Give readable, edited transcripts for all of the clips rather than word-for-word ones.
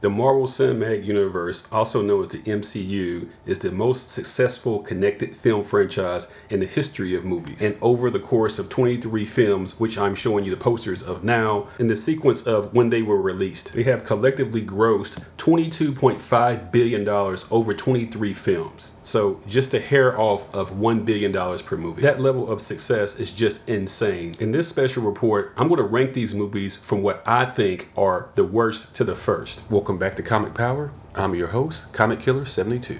The Marvel Cinematic Universe, also known as the MCU, is the most successful connected film franchise in the history of movies. And over the course of 23 films, which I'm showing you the posters of now, in the sequence of when they were released, they have collectively grossed $22.5 billion over 23 films. So just a hair off of $1 billion per movie. That level of success is just insane. In this special report, I'm going to rank these movies from what I think are the worst to the first. Welcome back to Comic Power. I'm your host, Comic Killer 72.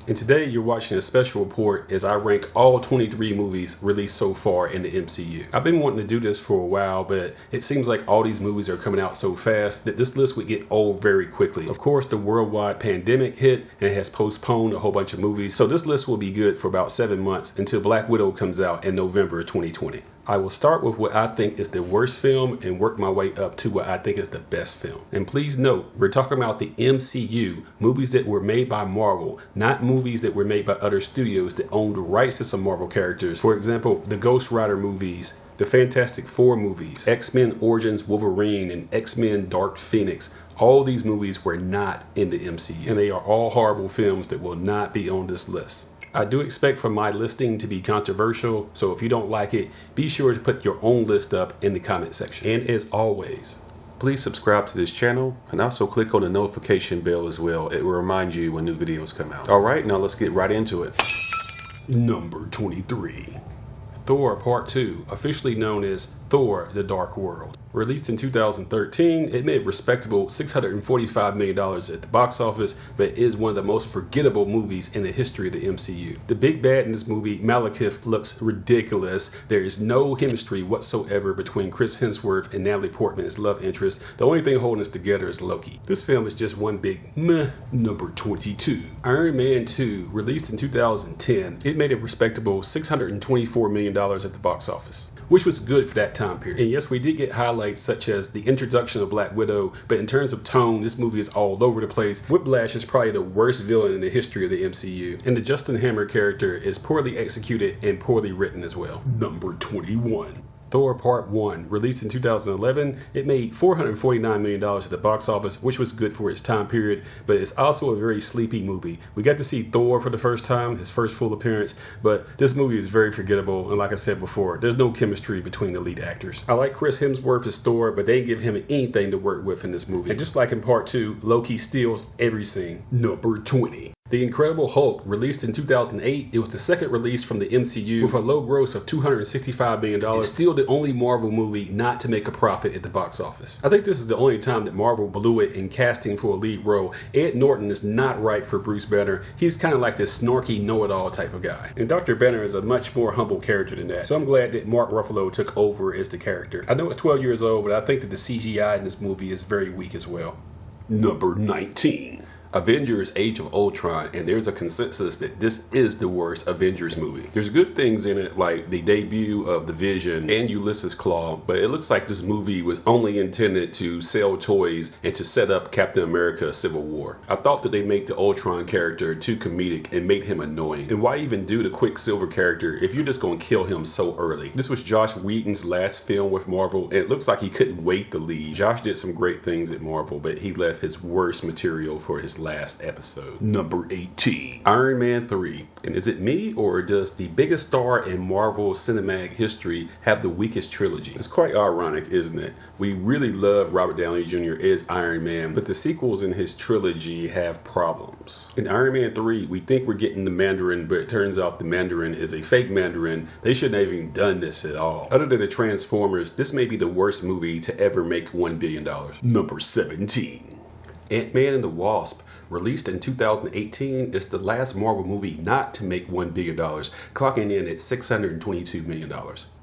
And today you're watching a special report as I rank all 23 movies released so far in the MCU. I've been wanting to do this for a while, but it seems like all these movies are coming out so fast that this list would get old very quickly. Of course, the worldwide pandemic hit and it has postponed a whole bunch of movies, so this list will be good for about 7 months until Black Widow comes out in November 2020. I will start with what I think is the worst film and work my way up to what I think is the best film. And please note, we're talking about the MCU, movies that were made by Marvel, not movies that were made by other studios that owned the rights to some Marvel characters. For example, the Ghost Rider movies, the Fantastic Four movies, X-Men Origins Wolverine, and X-Men Dark Phoenix. All these movies were not in the MCU, and they are all horrible films that will not be on this list. I do expect for my listing to be controversial, so if you don't like it, be sure to put your own list up in the comment section. And as always, please subscribe to this channel and also click on the notification bell as well. It will remind you when new videos come out. Alright, now let's get right into it. Number 23. Thor Part 2, officially known as Thor: The Dark World. Released in 2013, it made a respectable $645 million at the box office, but is one of the most forgettable movies in the history of the MCU. The big bad in this movie, Malekith, looks ridiculous. There is no chemistry whatsoever between Chris Hemsworth and Natalie Portman as love interest. The only thing holding us together is Loki. This film is just one big meh. Number 22. Iron Man 2, released in 2010, it made a respectable $624 million at the box office, which was good for that time period. And yes, we did get highlights such as the introduction of Black Widow, but in terms of tone, this movie is all over the place. Whiplash is probably the worst villain in the history of the MCU, and the Justin Hammer character is poorly executed and poorly written as well. Number 21. Thor Part 1, released in 2011, it made $449 million at the box office, which was good for its time period, but it's also a very sleepy movie. We got to see Thor for the first time, his first full appearance, but this movie is very forgettable, and like I said before, there's no chemistry between the lead actors. I like Chris Hemsworth as Thor, but they didn't give him anything to work with in this movie. And just like in Part 2, Loki steals every scene. Number 20. The Incredible Hulk, released in 2008, it was the second release from the MCU with a low gross of $265 million. It's still the only Marvel movie not to make a profit at the box office. I think this is the only time that Marvel blew it in casting for a lead role. Ed Norton is not right for Bruce Banner. He's kind of like this snarky know-it-all type of guy. And Dr. Banner is a much more humble character than that. So I'm glad that Mark Ruffalo took over as the character. I know it's 12 years old, but I think that the CGI in this movie is very weak as well. Number 19. Avengers Age of Ultron, and there's a consensus that this is the worst Avengers movie. There's good things in it, like the debut of the Vision and Ulysses Claw, but it looks like this movie was only intended to sell toys and to set up Captain America Civil War. I thought that they made the Ultron character too comedic and made him annoying. And why even do the Quicksilver character if you're just gonna kill him so early? This was Joss Whedon's last film with Marvel, and it looks like he couldn't wait to leave. Josh did some great things at Marvel, but he left his worst material for his last episode. Number 18. Iron Man 3. And is it me, or does the biggest star in Marvel cinematic history have the weakest trilogy? It's quite ironic, isn't it? We really love Robert Downey Jr. as Iron Man, but the sequels in his trilogy have problems. In Iron Man 3, we think we're getting the Mandarin, but it turns out the Mandarin is a fake Mandarin. They shouldn't have even done this at all. Other than the Transformers, this may be the worst movie to ever make $1 billion. Number 17. Ant-Man and the Wasp, released in 2018, is the last Marvel movie not to make $1 billion, clocking in at $622 million.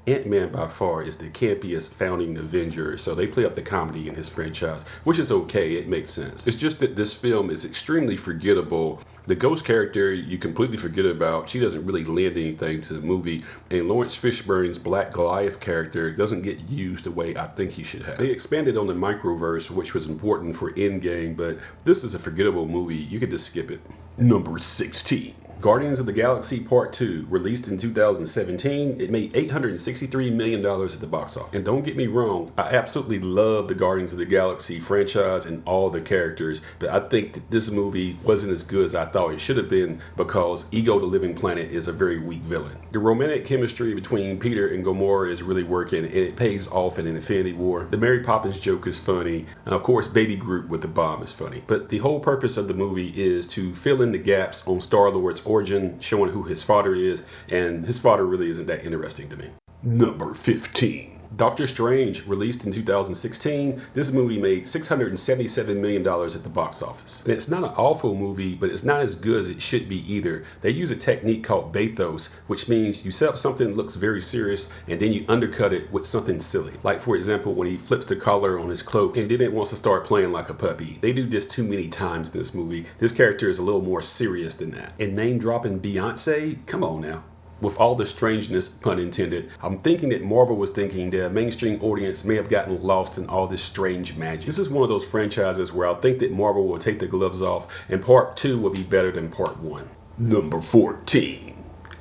Ant-Man by far is the campiest founding Avenger, so they play up the comedy in his franchise, which is okay, it makes sense. It's just that this film is extremely forgettable. The Ghost character you completely forget about. She doesn't really lend anything to the movie, and Lawrence Fishburne's Black Goliath character doesn't get used the way I think he should have. They expanded on the microverse, which was important for Endgame, but this is a forgettable movie. You could just skip it. Number 16. Guardians of the Galaxy Part 2, released in 2017, it made $863 million at the box office. And don't get me wrong, I absolutely love the Guardians of the Galaxy franchise and all the characters, but I think that this movie wasn't as good as I thought it should have been because Ego the Living Planet is a very weak villain. The romantic chemistry between Peter and Gamora is really working, and it pays off in Infinity War. The Mary Poppins joke is funny, and of course Baby Groot with the bomb is funny. But the whole purpose of the movie is to fill in the gaps on Star-Lord's origin, showing who his father is, and his father really isn't that interesting to me. Number 15. Doctor Strange, released in 2016, this movie made $677 million at the box office. And it's not an awful movie, but it's not as good as it should be either. They use a technique called bathos, which means you set up something that looks very serious and then you undercut it with something silly. Like for example, when he flips the collar on his cloak and then it wants to start playing like a puppy. They do this too many times in this movie. This character is a little more serious than that. And name dropping Beyonce? Come on now. With all the strangeness, pun intended, I'm thinking that Marvel was thinking that a mainstream audience may have gotten lost in all this strange magic. This is one of those franchises where I think that Marvel will take the gloves off and Part 2 will be better than Part 1. Number 14.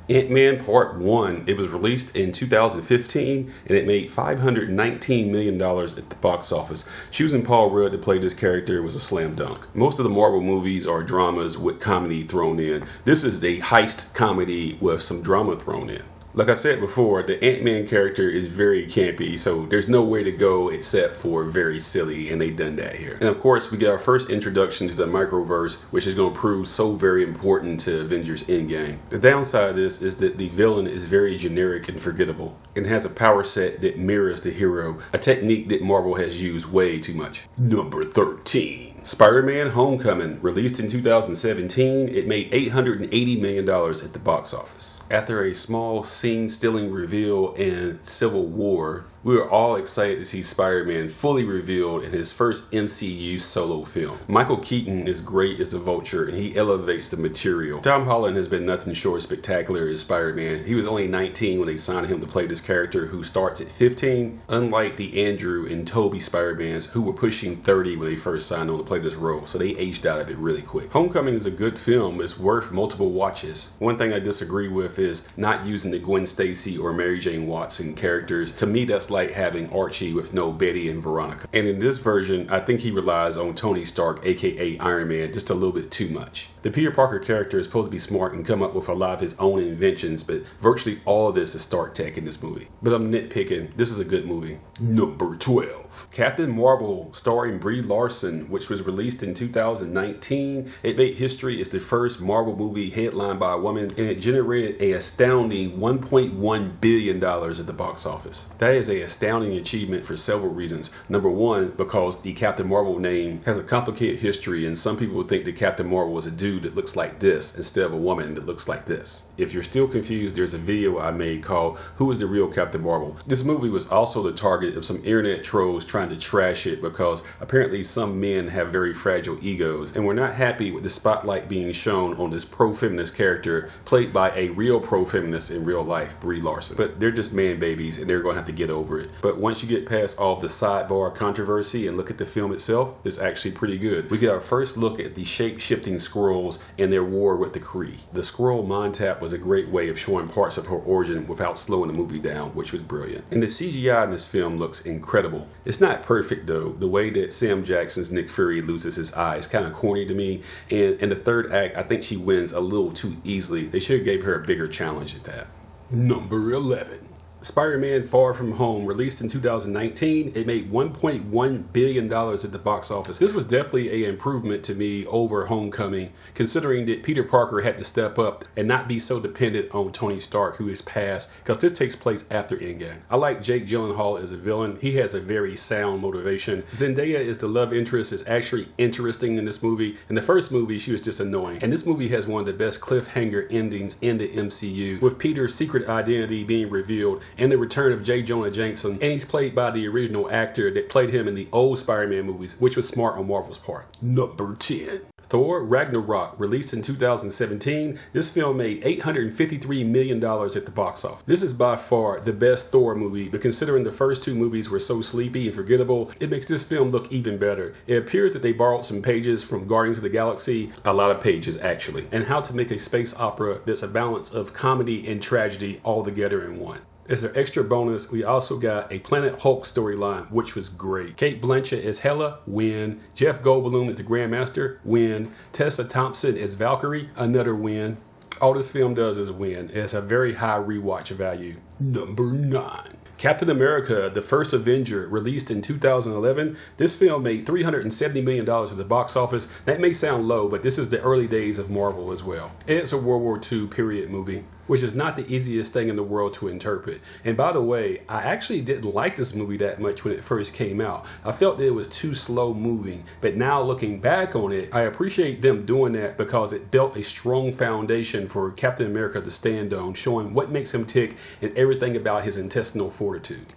AntMan Part 1. It was released in 2015 and it made $519 million at the box office. Choosing Paul Rudd to play this character was a slam dunk. Most of the Marvel movies are dramas with comedy thrown in. This is a heist comedy with some drama thrown in. Like I said before, the Ant-Man character is very campy, so there's no way to go except for very silly, and they done that here. And of course, we get our first introduction to the microverse, which is going to prove so very important to Avengers Endgame. The downside of this is that the villain is very generic and forgettable, and has a power set that mirrors the hero, a technique that Marvel has used way too much. Number 13. Spiderman Homecoming, released in 2017, it made $880 million at the box office. After a small scene-stealing reveal in Civil War, we were all excited to see Spider-Man fully revealed in his first MCU solo film. Michael Keaton is great as the Vulture and he elevates the material. Tom Holland has been nothing short of spectacular as Spider-Man. He was only 19 when they signed him to play this character who starts at 15, unlike the Andrew and Tobey Spider-Mans who were pushing 30 when they first signed on to play this role, so they aged out of it really quick. Homecoming is a good film. It's worth multiple watches. One thing I disagree with is not using the Gwen Stacy or Mary Jane Watson characters. To me, that's like having Archie with no Betty and Veronica. And in this version, I think he relies on Tony Stark, aka Iron Man, just a little bit too much. The Peter Parker character is supposed to be smart and come up with a lot of his own inventions, but virtually all of this is Stark tech in this movie. But I'm nitpicking. This is a good movie. Number 12. Captain Marvel, starring Brie Larson, which was released in 2019. It made history as the first Marvel movie headlined by a woman, and it generated an astounding $1.1 billion at the box office. That is an astounding achievement for several reasons. Number one, because the Captain Marvel name has a complicated history, and some people would think that Captain Marvel was a dude that looks like this instead of a woman that looks like this. If you're still confused, there's a video I made called Who is the Real Captain Marvel? This movie was also the target of some internet trolls trying to trash it because apparently some men have very fragile egos and we're not happy with the spotlight being shown on this pro-feminist character played by a real pro-feminist in real life, Brie Larson. But they're just man babies and they're going to have to get over it. But once you get past all the sidebar controversy and look at the film itself, it's actually pretty good. We get our first look at the shape-shifting Skrulls and their war with the Kree. The Skrull mind tap was a great way of showing parts of her origin without slowing the movie down, which was brilliant. And the CGI in this film looks incredible. It's not perfect though. The way that Sam Jackson's Nick Fury loses his eye is kind of corny to me. And in the third act, I think she wins a little too easily. They should have gave her a bigger challenge at that. Number 11. Spider-Man Far From Home, released in 2019, it made $1.1 billion at the box office. This was definitely an improvement to me over Homecoming, considering that Peter Parker had to step up and not be so dependent on Tony Stark, who is past, because this takes place after Endgame. I like Jake Gyllenhaal as a villain. He has a very sound motivation. Zendaya as the love interest is actually interesting in this movie. In the first movie, she was just annoying. And this movie has one of the best cliffhanger endings in the MCU, with Peter's secret identity being revealed and the return of J. Jonah Jameson, and he's played by the original actor that played him in the old Spider-Man movies, which was smart on Marvel's part. Number 10. Thor Ragnarok, released in 2017, this film made $853 million at the box office. This is by far the best Thor movie, but considering the first two movies were so sleepy and forgettable, it makes this film look even better. It appears that they borrowed some pages from Guardians of the Galaxy, A lot of pages actually. and how to make a space opera that's a balance of comedy and tragedy all together in one. As an extra bonus, we also got a Planet Hulk storyline, which was great. Kate Blanchett as Hela, win. Jeff Goldblum as the Grandmaster, win. Tessa Thompson as Valkyrie, another win. All this film does is win. It has a very high rewatch value. Number 9. Captain America, the First Avenger, released in 2011. This film made $370 million at the box office. That may sound low, but this is the early days of Marvel as well. It's a World War II period movie, which is not the easiest thing in the world to interpret. And by the way, I actually didn't like this movie that much when it first came out. I felt that it was too slow moving, but now looking back on it, I appreciate them doing that because it built a strong foundation for Captain America to stand on, showing what makes him tick and everything about his intestinal fortitude.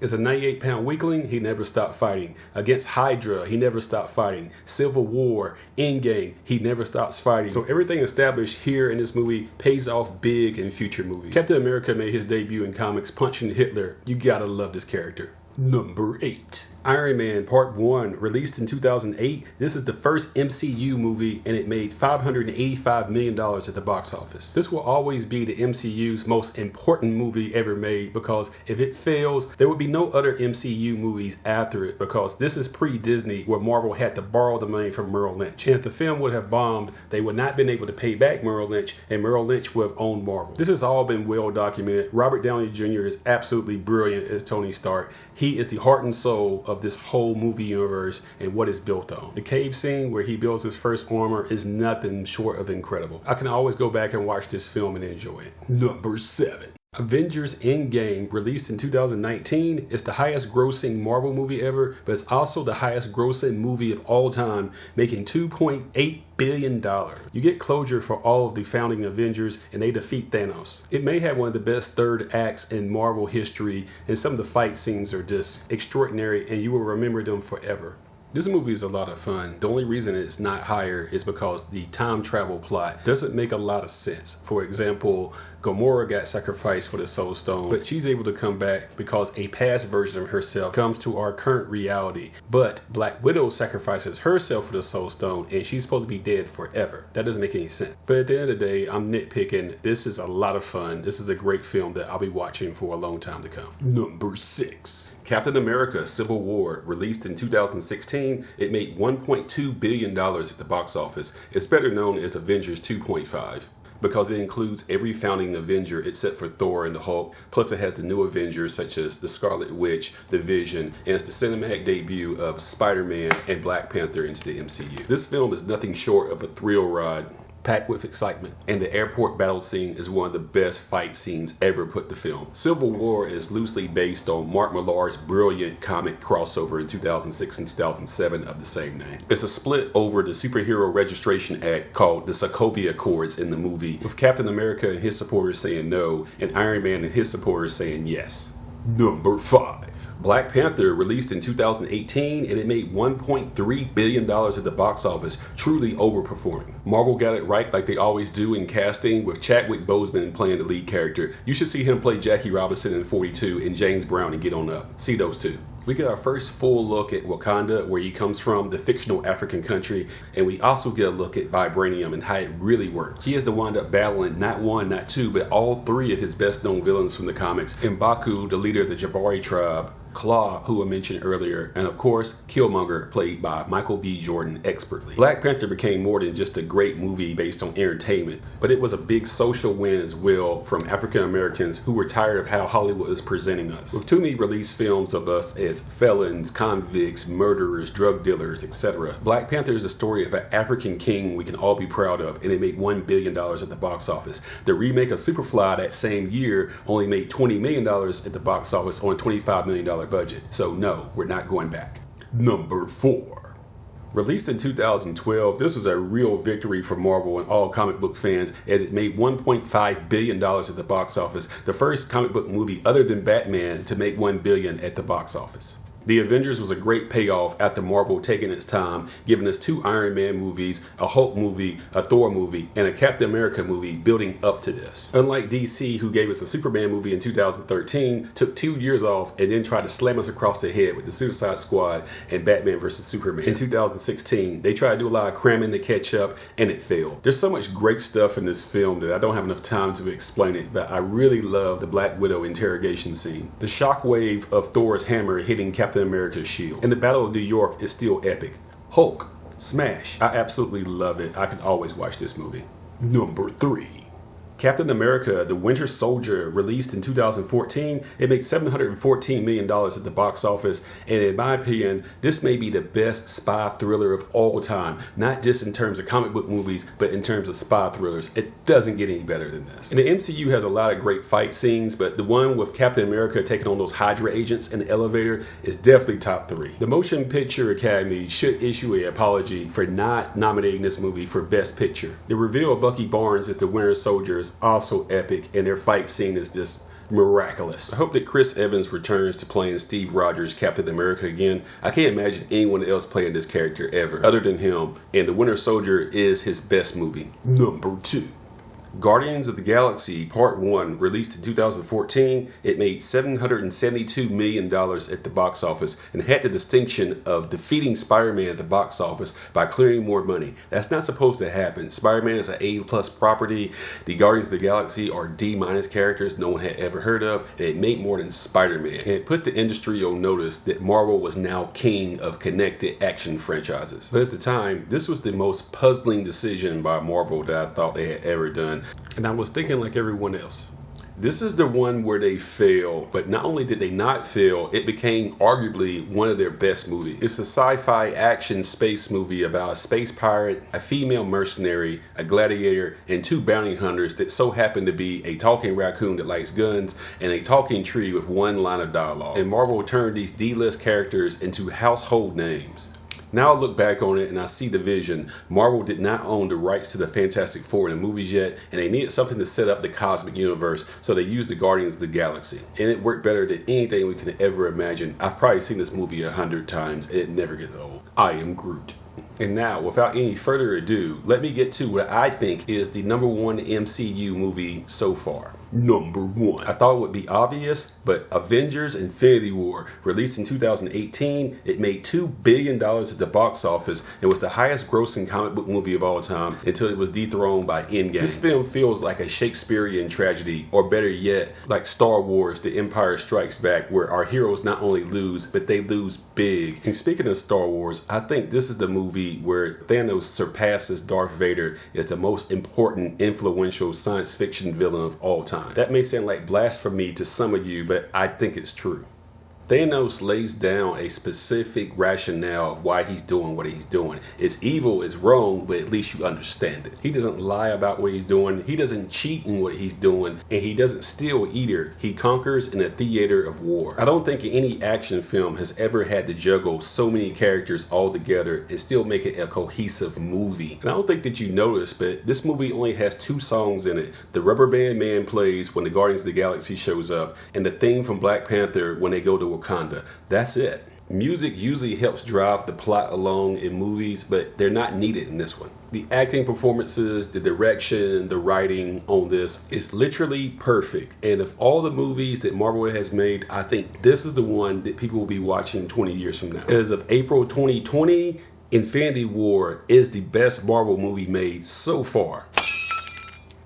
As a 98-pound weakling, he never stopped fighting. Against Hydra, he never stopped fighting. Civil War, Endgame, he never stops fighting. So everything established here in this movie pays off big in future movies. Captain America made his debut in comics punching Hitler. You gotta love this character. Number 8. Iron Man Part 1, released in 2008. This is the first MCU movie and it made $585 million at the box office. This will always be the MCU's most important movie ever made because if it fails, there would be no other MCU movies after it because this is pre-Disney where Marvel had to borrow the money from Merrill Lynch. And if the film would have bombed, they would not have been able to pay back Merrill Lynch and Merrill Lynch would have owned Marvel. This has all been well documented. Robert Downey Jr. is absolutely brilliant as Tony Stark. He is the heart and soul of this whole movie universe and what it's built on. The cave scene where he builds his first armor is nothing short of incredible. I can always go back and watch this film and enjoy it. Number 7. Avengers Endgame, released in 2019, is the highest grossing Marvel movie ever, but it's also the highest grossing movie of all time, making $2.8 billion. You get closure for all of the founding Avengers and they defeat Thanos. It may have one of the best third acts in Marvel history and some of the fight scenes are just extraordinary and you will remember them forever. This movie is a lot of fun. The only reason it's not higher is because the time travel plot doesn't make a lot of sense. For example, Gamora got sacrificed for the Soul Stone, but she's able to come back because a past version of herself comes to our current reality. But Black Widow sacrifices herself for the Soul Stone and she's supposed to be dead forever. That doesn't make any sense. But at the end of the day, I'm nitpicking. This is a lot of fun. This is a great film that I'll be watching for a long time to come. Number 6. Captain America Civil War, released in 2016, it made $1.2 billion at the box office. It's better known as Avengers 2.5 because it includes every founding Avenger except for Thor and the Hulk, plus it has the new Avengers such as the Scarlet Witch, the Vision, and it's the cinematic debut of Spider-Man and Black Panther into the MCU. This film is nothing short of a thrill ride, packed with excitement, and the airport battle scene is one of the best fight scenes ever put to film. Civil War is loosely based on Mark Millar's brilliant comic crossover in 2006 and 2007 of the same name. It's a split over the Superhero Registration Act called the Sokovia Accords in the movie, with Captain America and his supporters saying no, and Iron Man and his supporters saying yes. Number 5. Black Panther, released in 2018, and it made $1.3 billion at the box office, truly overperforming. Marvel got it right like they always do in casting, with Chadwick Boseman playing the lead character. You should see him play Jackie Robinson in 42 and James Brown and Get On Up. See those two. We get our first full look at Wakanda, where he comes from, the fictional African country, and we also get a look at Vibranium and how it really works. He has to wind up battling not one, not two, but all 3 of his best known villains from the comics, M'Baku, the leader of the Jabari tribe, Claw, who I mentioned earlier, and of course, Killmonger, played by Michael B. Jordan expertly. Black Panther became more than just a great movie based on entertainment, but it was a big social win as well from African Americans who were tired of how Hollywood is presenting us. With too many released films of us as felons, convicts, murderers, drug dealers, etc., Black Panther is a story of an African king we can all be proud of, and it made $1 billion at the box office. The remake of Superfly that same year only made $20 million at the box office on a $25 million budget. So no, we're not going back. Number 4. Released in 2012, this was a real victory for Marvel and all comic book fans as it made $1.5 billion at the box office, the first comic book movie other than Batman to make $1 billion at the box office. The Avengers was a great payoff after Marvel taking its time, giving us 2 Iron Man movies, a Hulk movie, a Thor movie, and a Captain America movie building up to this. Unlike DC, who gave us a Superman movie in 2013, took 2 years off, and then tried to slam us across the head with the Suicide Squad and Batman vs. Superman. In 2016, they tried to do a lot of cramming to catch up, and it failed. There's so much great stuff in this film that I don't have enough time to explain it, but I really love the Black Widow interrogation scene. The shockwave of Thor's hammer hitting Captain America's shield. And the Battle of New York is still epic. Hulk, smash. I absolutely love it. I could always watch this movie. Number 3. Captain America, the Winter Soldier, released in 2014. It made $714 million at the box office, and in my opinion, this may be the best spy thriller of all time, not just in terms of comic book movies, but in terms of spy thrillers. It doesn't get any better than this. And the MCU has a lot of great fight scenes, but the one with Captain America taking on those Hydra agents in the elevator is definitely top 3. The Motion Picture Academy should issue an apology for not nominating this movie for Best Picture. The reveal of Bucky Barnes as the Winter Soldier is also epic, and their fight scene is just miraculous. I hope that Chris Evans returns to playing Steve Rogers Captain America again. I can't imagine anyone else playing this character ever other than him, and The Winter Soldier is his best movie. Number 2. Guardians of the Galaxy Part 1, released in 2014, it made $772 million at the box office and had the distinction of defeating Spider-Man at the box office by clearing more money. That's not supposed to happen. Spider-Man is an A+ property. The Guardians of the Galaxy are D- characters no one had ever heard of, and it made more than Spider-Man. And it put the industry on notice that Marvel was now king of connected action franchises. But at the time, this was the most puzzling decision by Marvel that I thought they had ever done. And I was thinking like everyone else. This is the one where they fail, but not only did they not fail, it became arguably one of their best movies. It's a sci-fi action space movie about a space pirate, a female mercenary, a gladiator, and 2 bounty hunters that so happen to be a talking raccoon that likes guns and a talking tree with 1 line of dialogue. And Marvel turned these D-list characters into household names. Now I look back on it and I see the vision. Marvel did not own the rights to the Fantastic Four in the movies yet, and they needed something to set up the cosmic universe, so they used the Guardians of the Galaxy. And it worked better than anything we could ever imagine. I've probably seen this movie 100 times, and it never gets old. I am Groot. And now, without any further ado, let me get to what I think is the number 1 MCU movie so far. Number 1. I thought it would be obvious, but Avengers Infinity War, released in 2018, it made $2 billion at the box office and was the highest grossing comic book movie of all time until it was dethroned by Endgame. This film feels like a Shakespearean tragedy, or better yet, like Star Wars The Empire Strikes Back, where our heroes not only lose, but they lose big. And speaking of Star Wars, I think this is the movie where Thanos surpasses Darth Vader as the most important, influential science fiction villain of all time. That may sound like blasphemy to some of you, but I think it's true. Thanos lays down a specific rationale of why he's doing what he's doing. It's evil, it's wrong, but at least you understand it. He doesn't lie about what he's doing, he doesn't cheat in what he's doing, and he doesn't steal either. He conquers in a theater of war. I don't think any action film has ever had to juggle so many characters all together and still make it a cohesive movie. And I don't think that you noticed, but this movie only has 2 songs in it. The Rubber Band Man plays when the Guardians of the Galaxy shows up, and the theme from Black Panther when they go to Wakanda. That's it. Music usually helps drive the plot along in movies, but they're not needed in this one. The acting performances, the direction, the writing on this is literally perfect. And of all the movies that Marvel has made, I think this is the one that people will be watching 20 years from now. As of April 2020, Infinity War is the best Marvel movie made so far.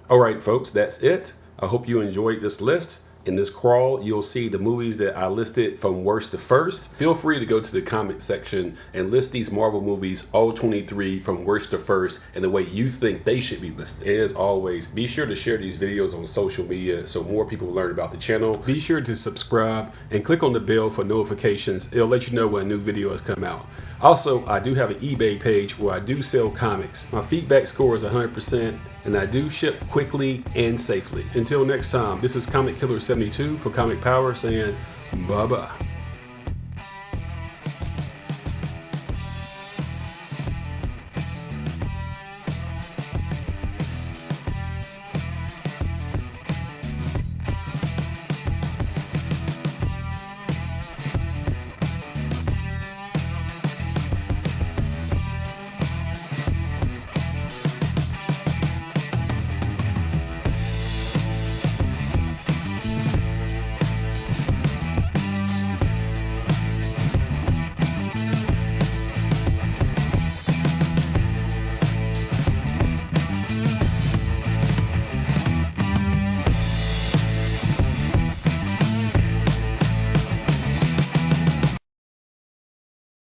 Alright folks, that's it. I hope you enjoyed this list. In this crawl, you'll see the movies that I listed from worst to first. Feel free to go to the comment section and list these Marvel movies, all 23, from worst to first, in the way you think they should be listed. As always, be sure to share these videos on social media so more people learn about the channel. Be sure to subscribe and click on the bell for notifications. It'll let you know when a new video has come out. Also, I do have an eBay page where I do sell comics. My feedback score is 100%, and I do ship quickly and safely. Until next time, this is Comic Killer 72 for Comic Power saying bye-bye.